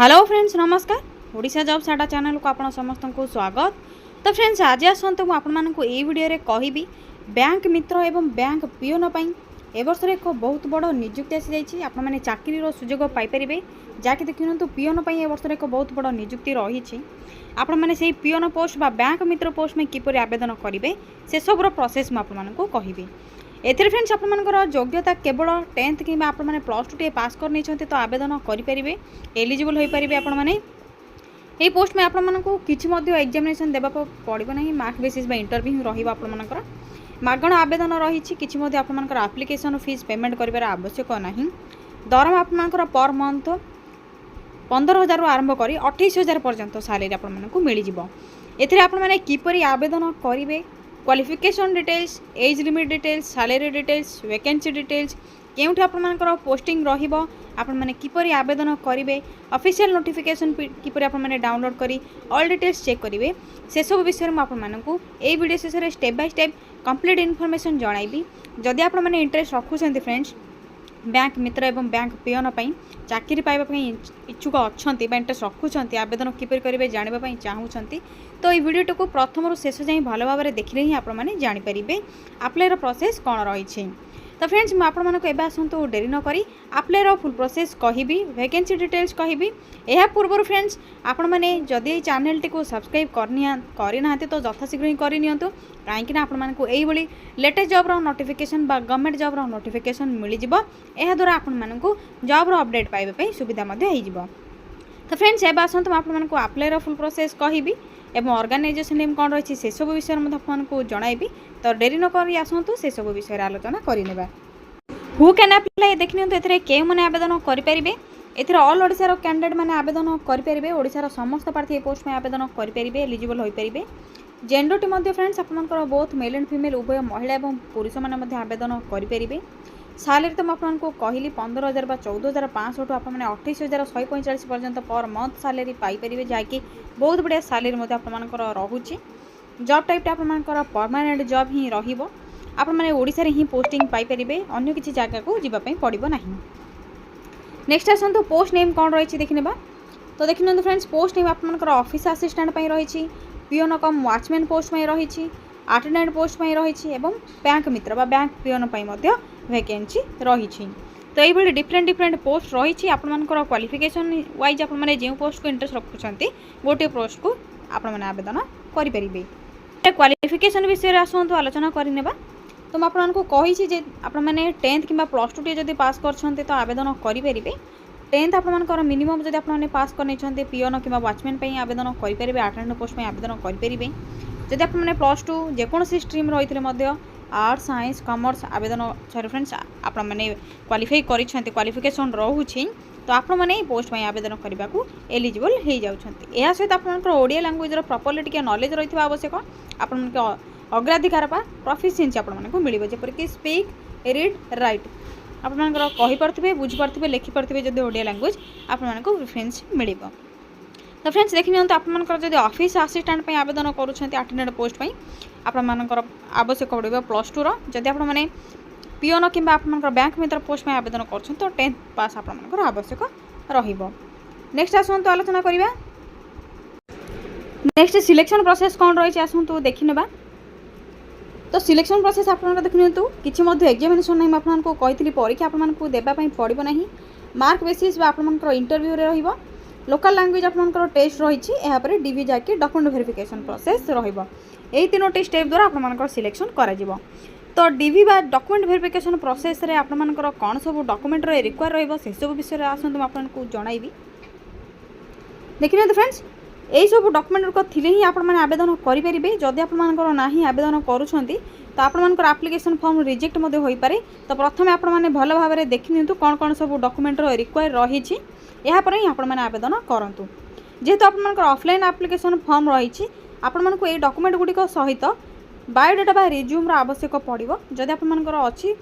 Hello friends नमस्कार Odisha job साडा channel को आपण समस्त को स्वागत। तो फ्रेंड्स आज आसतु मुझे यही वीडियो रे कहबी बैंक मित्र एवं बैंक पिओन पाई ए वर्ष एक बहुत बड़ नियुक्ति आसी जाइए। आपण मैंने चाकरी सुजोग पाइपर जहाँकि देखु पिओन पाई ए वर्ष एक बहुत बड़ नियुक्ति रही। आपण मैंने से पिओन पोस्ट बा बैंक मित्र पोस्ट में किपर आवेदन करेंगे से सबूर प्रोसेस मुझे कहबी। एथिरे फ्रेंड्स आपमनकर योग्यता केवल 10th कि आप प्लस 2 पास कर नहीं तो आवेदन करेंगे एलिजिबल हो पारे। आपण मैंने ये पोस्ट में आपको किसी एग्जामिनेशन देवा पड़ो ना मार्क बेसिस इंटरव्यू रहा मागण आवेदन रही किसी आपमनकर एप्लिकेशन फीस पेमेंट कर आवश्यक ना। दरम आपमनकर पर मंथ 15,000 आरंभ कर 28,000 पर्यंत सैलरी आपको मिल जाए। आपने किपर आवेदन करेंगे qualification details age limit details salary details vacancy details केउठी आपमनकर पोस्टिंग रहिबो आपण माने किपरि आवेदन करेंगे ऑफिशियल नोटिफिकेशन किपरि आपण माने डाउनलोड करी ऑल डिटेल्स चेक करेंगे से सब विषय में आपण मानकू ए वीडियो शेष में step by step complete information जणाइबी। जदि आपण माने इंटरेस्ट रखुछन्ते फ्रेंड्स बैंक मित्र एवं बैंक पिओन पाई चाकरी पाइबा इच्छुक अच्छा इंटरेस्ट रखुंट आवेदन किपर करेंगे जानवाई चाहूँगी तो ये वीडियो को प्रथम शेष जाए भल भाव में देखले ही आपने जानीपारे आप्लायर प्रोसेस कौन रही। तो फ्रेंड्स मुझे आसतु डेरी न करी आप्लायर फुल प्रोसेस कहबी वैकेंसी डिटेल्स कहबी। यह पूर्व फ्रेंड्स आपण मैंने जदि चैनल टी को सब्सक्राइब करना तो यथाशीघ्र ही करनी कहीं आपको यही लेटेस्ट जॉब नोटिफिकेशन बा गवर्नमेंट जॉब नोटिफिकेशन मिल जाए द्वारा आपको जॉब अपडेट पाइबा सुविधा हो। तो फ्रेंड्स एवं आसतु आपको आप्लायर फुल प्रोसेस कहबी एवं ऑर्गेनाइजेशन नेम कौन रही से सब विषय में आपको जनइबी। तो डेरी न कर आसतु से सब विषय आलोचना करने। हु कैन अप्लाई देखते के मैंने आवेदन करेंगे एथिरे ऑल ओडिशा कैंडिडेट मैंने आवेदन करेंगे ओडिशार समस्त प्रार्थी पोस्ट में आवेदन करेंगे एलिजिबल हो पारे। जेंडर टी फ्रेंड्स आपंकर बोथ मेल एंड फीमेल उभय महिला और पुरुष मैंने आवेदन करेंगे। सैलरी तो आपको कहली 15,000 बा 14,500 आपने 28,145 पर्यंत पर मंथ सैलरी पाइपर जहाँकि बहुत बढ़िया सैलरी आपंकर रोचे। जॉब टाइप आपंकर परमानेंट जॉब ही रोडा ही पोस्टिंग पाइपर अन्य किसी जगह को जीवाई पड़ो ना। नेक्स्ट आसतु पोस्ट नेम कौन रही देखने। तो देखिए फ्रेंड्स पोस्ट नेम आपंकर ऑफिस असिस्टेंट रही पिओन कम वॉचमैन पोस्ट में रही अटेंडेंट पोस्ट में रही बैंक मित्र बा बैंक पिओन वैकेंसी रही। तो ये डिफरेंट पोस्ट रही आपंकर क्वालिफिकेशन वाइज आपने जो पोस्ट को इंटरेस्ट रखुंट गोटे पोस्ट को आपने आवेदन करेंगे। क्वालिफिकेशन विषय आसतु आलोचना करने। तो मुझे आपको कही आपने 10th कि प्लस 2 जब पास कर तो आवेदन करेंगे। 10th आपंकर मिनिमम जब आपने पास कर पिओन कि वॉचमैन आवेदन करेंगे अटेंडेंट पोस्ट में आवेदन करेंगे। जब आपने प्लस 2 जेकोसी स्ट्रीम रही आर्ट्स साइंस कॉमर्स आवेदन सॉरी फ्रेंड्स आपने क्वालिफाई क्वालिफिकेशन रोचे तो आपने पोस्ट में आवेदन करने को एलिजिबल हो जाती। यह सहित आपंकर Odia language properly T knowledge रही आवश्यक आपन अग्राधिकार पा प्रोफिशिएंसी आपको मिल जपरिक स्पीक रीड राइट आपंकर कहीपे बुझीपे लिखिपे जब ओडिया लैंग्वेज आपको प्रिफरेंस मिल। तो फ्रेंड्स देखि नियंतु आपनकर जदि ऑफिस असिस्टेंट पे आवेदन करूछन्ती अटेंडेंट पोस्ट पे आपनकर आवश्यक पड़िबो प्लस 2 रो जदि आपण माने पिओन किंबा आपनकर बैंक मित्र पोस्ट में आवेदन करूछन तो 10th पास आपनकर आवश्यक रहिबो। नेक्स्ट आसंतु आलोचना करिबा नेक्स्ट सिलेक्शन प्रोसेस कोन रही आसंतु देखिनेबा। तो सिलेक्शन प्रोसेस आपनकर देखिनियंतु किछि मध्ये एग्जामिनेशन नै आपनकर कहितली परीक्षा आपनकर देबा पई पड़िबो नाही मार्क बेसिस बा आपनकर इंटरव्यू रे रहिबो लोकल लैंग्वेज आपंकर टेस्ट रही डीवी जाकि डॉक्यूमेंट वेरिफिकेशन प्रोसेस रही 3टी स्टेप द्वारा आपंकर सिलेक्शन कर। तो डीवी बा डॉक्यूमेंट वेरिफिकेशन प्रोसेस रे आपंकर कौन सब डॉक्यूमेंट रिक्वायर रही सब विषय आसतु आपको जनइबी। देखिए तो फ्रेंड्स यही सब डॉक्यूमेंट थे ही आपने आवेदन करेंगे। जदि आपंकर ना आवेदन करुँच तो आपंकर एप्लिकेशन फॉर्म रिजेक्ट हो पारे। तो प्रथम आपने भल भाव में देखि कौन कौन सब डॉक्यूमेंट रिक्वायर रही यापर ही आपने आवेदन करूँ। जेहेतु आपंकर ऑफलाइन एप्लिकेशन फॉर्म रही आपको ये डॉक्यूमेंट गुड़िक सहित बायोडाटा बा रिज्यूम आवश्यक पड़ो जदि आपंकर अच्छी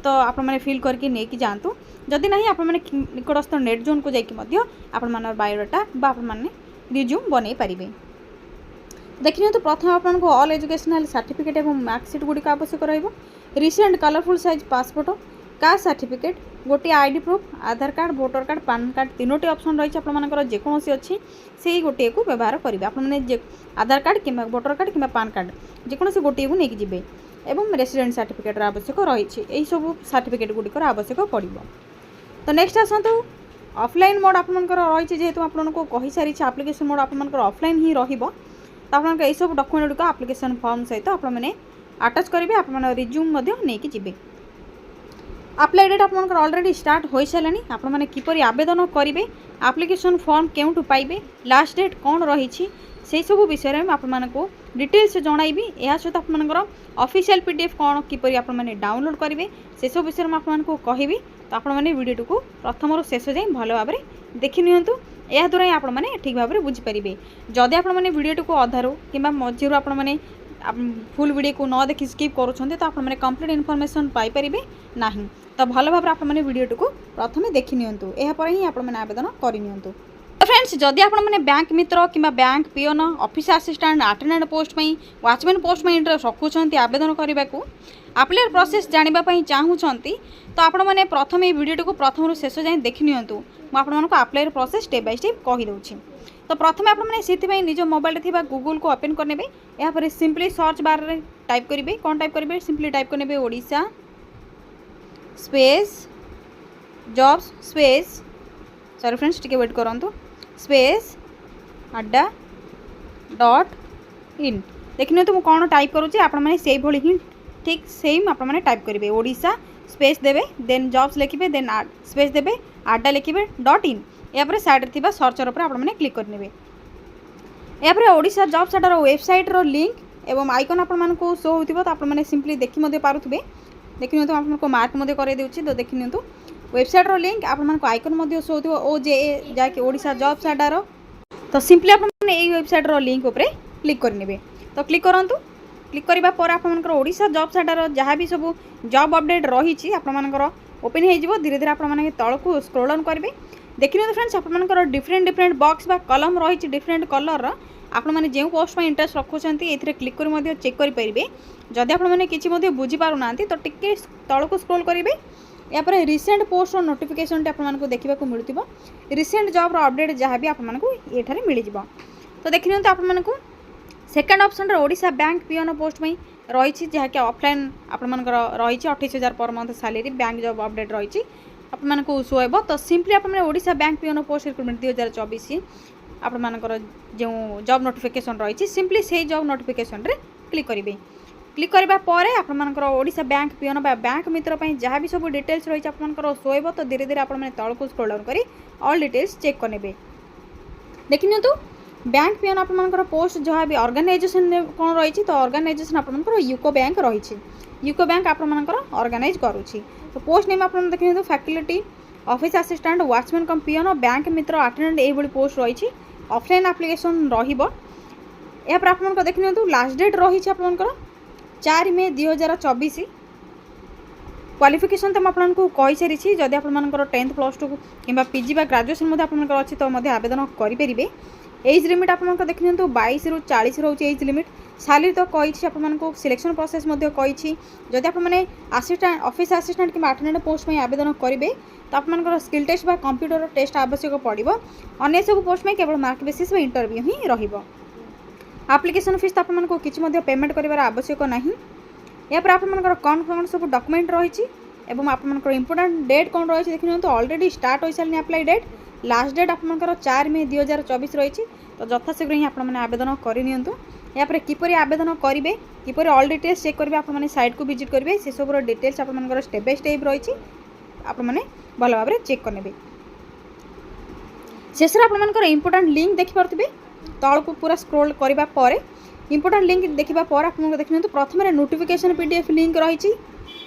तो आपने फिल करके लेकिन जातु जदि ना आपने निकटस्थ नेट जोन को जाकि आप बायोडाटा आपने रिज्यूम बन पारे। देखिए तो प्रथम आपको ऑल एजुकेशनल सर्टिफिकेट और मार्कसीट गुड़िक आवश्यक recent colourful size passport caste certificate गोटे ID proof Aadhaar card voter card PAN card तीनोटी ऑप्शन रही है जेकोसी अच्छी से गोटे को व्यवहार करेंगे आपने आधार कार्ड कि वोटर कार्ड कि पैन कार्ड जेकोसी गोटे को लेकिन जी एवं रेसिडेंट सर्टिफिकेट आवश्यक रही है सब सर्टिफिकेट गुड़िकर आवश्यक पड़ो। तो नेक्स्ट आसतु ऑफलाइन मोड आपंकर रही जेहेतु आपको कही सारी एप्लिकेशन मोड आपंकर ऑफलाइन ही रही आप सब डॉक्यूमेंट गुड़िक एप्लिकेशन फॉर्म सहित आपने अटैच करेंगे आप रिज्यूम नहीं जी अप्लाई डेट आपंकर ऑलरेडी स्टार्ट हो सारे आपने किपरि आवेदन करेंगे एप्लिकेशन फॉर्म केउठु पाइबे लास्ट डेट कौन रही से सब विषय में आपको डिटेल्स जनइबी या सहित आपंकर ऑफिशियल पीडीएफ कौन किपरि आपने डाउनलोड करेंगे से सब विषय में आपको कहबी। तो आपने वीडियो को प्रथम रू शेष जाए भल भाव में देखि नियंतु या द्वारा ही आपने ठीक भाव में बुझीपारे जदि आपने वीडियो को अधारू कि मझीरू आपने फुल वीडियो को न देखि स्किप करुँच तो आपने कंप्लीट इनफॉरमेशन पाइपर ना तो भल भाव आपने वीडियो को प्रथम देखि नियंतु यापर ही आपने आवेदन करनी। तो फ्रेंड्स जदि आपने बैंक मित्र कि bank peon office assistant attendant post में वॉचमैन पोस्ट में इंटरेस्ट रखुंट आवेदन करने को अप्लाई प्रोसेस जानापी चाहूँगी तो आपने प्रथम ये वीडियो को प्रथम रू शेष जाए देखि नियंतु मुझे apply process step by step कहीदे। तो प्रथम आपने निज मोबाइल थी गूगल को ओपन करने यापर सिंपली सर्च बार रे टाइप करेंगे कौन टाइप करेंगे सिंपली टाइप करने Odisha space jobs space sorry friends टिके वेट करंतु स्पेस अड्डा डॉट इन देखने तो कौन टाइप करुँचे आपने से ही ठीक सेम आपने टाइप करेंगे ओडिशा स्पेस देवे देन जॉब्स लिखे देन स्पेस देवे अड्डा लिखे डॉट इन यापर साइड में सर्चर उपर आपने क्लिक करने यापर ओडिशा जॉब्स अड्डार वेबसाइट रो लिंक एवं आइकन आपको शो हो तो आपने सिंपली देखी पारे देखिए तो आपको मार्क कर दूसरी तो देखिए वेबसाइट रो लिंक आपको आइकन शो हो ओजे जहाँकि ओडिशा जॉब्स अड्डार तो सिंपली आपने यही वेबसाइट रो लिंक उपर क्लिक करने तो क्लिक करूँ क्लिक करने पर आपंकर ओडिशा जॉब्स अड्डार जहाँ भी सब जॉब अपडेट रही आपंकर ओपन हो धीरे धीरे आपने तल को स्क्रोल डाउन करेंगे देखिए तो फ्रेंड्स आपंकर डिफरेंट डिफरेंट बॉक्स बा कलम रही डिफरेंट कलर आपने जो पोस्ट में इंटरेस्ट रखुंट ये क्लिक कर चेक करेंगे जदि आपने किसी बुझीपार ना तो टिके तल को स्क्रोल करेंगे यापर रिसेंट पोस्ट और नोटिफिकेशन आपको देखा मिलूँ रिसेंट जॉब अपडेट जहाँ भी आपको ये मिल जाव। तो देखिए तो आपको second option Odisha bank peon post में रही जहाँकि ऑफलाइन आपंकर रही 28,000 per month salary bank job update रही आपको शो हो। तो सिंपली आपने Odisha bank peon post recruitment 2024 आपंकर जो जॉब नोटिफिकेशन रही सिंपली से जॉब नोटिफिकेशन रे क्लिक करेंगे क्लिक करने पर आपंकर ओडिशा बैंक पिओन बैंक मित्र जहाँ भी सब डिटेल्स रही आपंकर शो हो। तो धीरे धीरे आपने तल को स्क्रोल डाउन कर ऑल डिटेल्स चेक करेंगे देखिए तो बैंक पिओन आपंकर पोस्ट जहाँ भी ऑर्गेनाइजेशन कौन रही तो ऑर्गेनाइजेशन आपंकर यूको बैंक रही यूको बैंक आपंकर ऑर्गेनाइज करुँची। तो पोस्ट नेम आप देखिए तो फैकल्टी ऑफिस असिस्टेंट वॉचमैन कम पिओन बैंक मित्र अटेंडेंट ये पोस्ट रही ऑफलाइन एप्लिकेशन रहा आपको देखिए तो लास्ट डेट रही आपंकर 4 मे 2024 क्वालिफिकेशन तो आपको कही सारी जदि आपंकर 10th +2 कि पीजी ग्रेजुएशन आपंकर अच्छी तो आवेदन करेंगे। एज लिमिट आपको देखिए तो 22 ରୁ 40 रोचे एज लिमिट सैलरी तो कही आपको सिलेक्शन प्रोसेस कही जदि आपने असिस्टेंट ऑफिस असिस्टेंट कि अटेंडेंट पोस्ट में आवेदन करेंगे तो आपंकर स्किल टेस्ट बा कंप्यूटर टेस्ट आवश्यक पड़ो अन्य सब पोस्ट में केवल मार्क बेसिस इंटरव्यू ही रहिबो। एप्लिकेशन फीस तो आपको किसी पेमेंट कर आवश्यक ना या आपंकर कौन कौन सब डॉक्यूमेंट रही एवं आपंकर इंपोर्टेंट डेट कौन रही देखिए तो ऑलरेडी स्टार्ट हो सारे अप्लाई डेट लास्ट डेट आपंकर 4 मे 2024 रही तो यथाशीघ्र ही आपने आवेदन करनी यापर किपरि आवेदन करेंगे किपरि ऑल डिटेल्स चेक करेंगे आपने साइट को विजिट करेंगे से सब डिटेल्स आपंकर स्टेप बाय स्टेप रही आपने भल भाव में चेक करेंगे शेष आपंकर इंपोर्टेंट लिंक देखिपे तल को पूरा स्क्रोल करने पर इंपोर्टेंट लिंक देखा आपको देखिए तो प्रथम नोटिफिकेशन पीडीएफ लिंक रही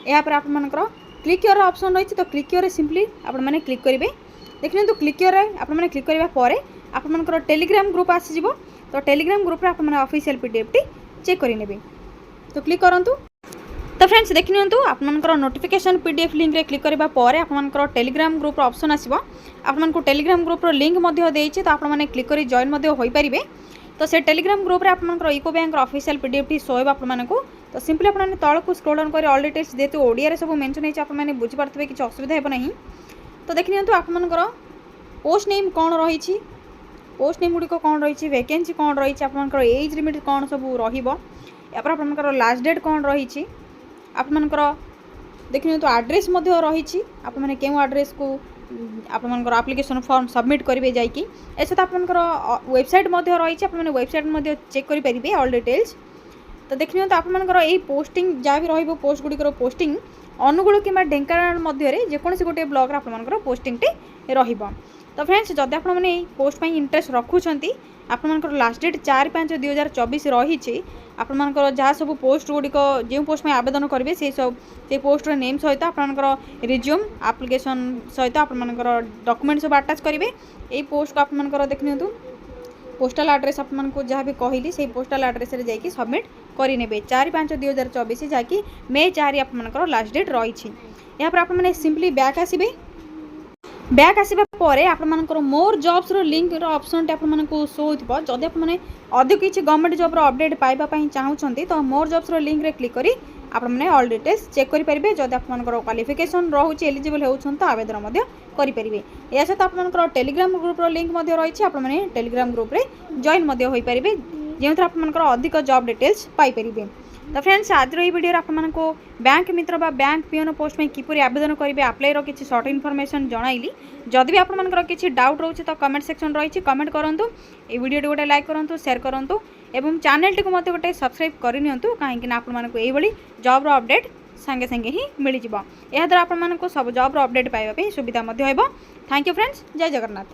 यापर आपंकर क्लिक योर ऑप्शन रही तो क्लिक योर सिंपली आपने क्लिक करेंगे देखिए तो क्लिक योर आपने क्लिक करने पर आपंकर टेलीग्राम ग्रुप आसीज तो टेलीग्राम ग्रुप आपने ऑफिशियल पीडीएफ टी चेक करेंगे तो क्लिक करूँ। तो फ्रेंड्स देखिए तो आपंकर नोटिफिकेशन पीडीएफ लिंक रे क्लिक करने पर आपंकर टेलीग्राम ग्रुप ऑप्शन आसो आपको टेलीग्राम ग्रुप लिंक देती तो आपने क्लिक कर जॉइन हो पारे। तो से टेलीग्राम ग्रुप रे आपंकर UCO bank official PDF T show आपको तो सिंपली आपने तल को स्क्रोल डाउन कर ऑल डिटेल्स जेहतु ओडिया सब मेंशन होती आपने बुझीपारे किसी असुविधा हो ना। तो देखि नियंतु आपमनकर पोस्ट नेम कौन रही, पोस्ट नेम गुड़िक कौन रही, वैकेंसी कौन रही, आपमनकर एज लिमिट कौन सब रहा, आपमनकर लास्ट डेट कौन रही, आपमनकर देखि नियंतु एड्रेस रही, आपने क्यों एड्रेस को आपमनकर एप्लिकेशन फॉर्म सबमिट करेंगे जाकि एसत आपमनकर वेबसाइट रही, आपने वेबसाइट चेक करेंगे ऑल डिटेल्स। तो देखि नियंतु आपमनकर यही पोस्टिंग जहाँ भी रही पोस्ट गुड़िकर पोस्टिंग अनुगुल कि ढेंकानाल मध्य जेकोसी गोटे ब्लॉक आपमनकर पोस्टिंगटी रहिबो। तो फ्रेंड्स जदि आपने पोस्ट पर इंटरेस्ट रखुंट आपमनकर लास्ट डेट 4/5/2024 रही, आपमनकर जहाँ सब पोस्ट गुड़िक जो पोस्ट में आवेदन करेंगे से पोस्ट नेम सहित आपमनकर रिज्यूम एप्लिकेशन सहित आपमनकर डॉक्यूमेंट सब अटैच करेंगे। यही पोस्ट को आपमनकर देखि नियंतु पोस्टाल एड्रेस आपको जहाँ भी कहली से पोस्टाल एड्रेस रे जाकि सबमिट करेंगे 4/5/2024 जहाँकि मे 4 आपमनकर लास्ट डेट रही। यहाँ पर आपने सिंपली बैक आसबे, बैक आसवा परे आपमनकर मोर जॉब्स रो लिंक रो ऑप्शन आपको शो होइबो। जदि आपने अधिक किसी गवर्नमेंट जॉब रो अपडेट पाइबा पई चाहउछंती तो मोर जॉब्स रो लिंक रे क्लिक करी आपने ऑल डिटेल्स चेक करि परिबे। जदि आपमनकर क्वालिफिकेशन रहउची एलिजिबल होउछन तो आवेदन मध्ये करि परिबे। या सहित आपमनकर टेलीग्राम ग्रुप रो लिंक मध्ये रहिछि, आपने टेलीग्राम ग्रुप रे जॉइन मध्ये होई परिबे जेउथरा आपमनकर अधिक जॉब डिटेल्स पाई परिबे। तो फ्रेंड्स आज रही वीडियो आपको बैंक मित्र बा बैंक पियोन पोस्ट में किपरि आवेदन करेंगे आप्लाई किसी शॉर्ट इनफॉरमेशन जणाइली। जदि भी आपमनकर किसी डाउट रोचे तो कमेंट सेक्शन रही कमेंट करूँ, ये वीडियो गोटे लाइक करूँ, शेयर करूँ एवं चैनल टी को मत गोटे सब्सक्राइब करनी कहीं आपको यही जॉब रो अपडेट सांगे सांगे ही मिल जाव। यह द्वारा आपको सब जॉब रो अपडेट पाइबा सुविधा। थैंक यू फ्रेंड्स, जय जगन्नाथ।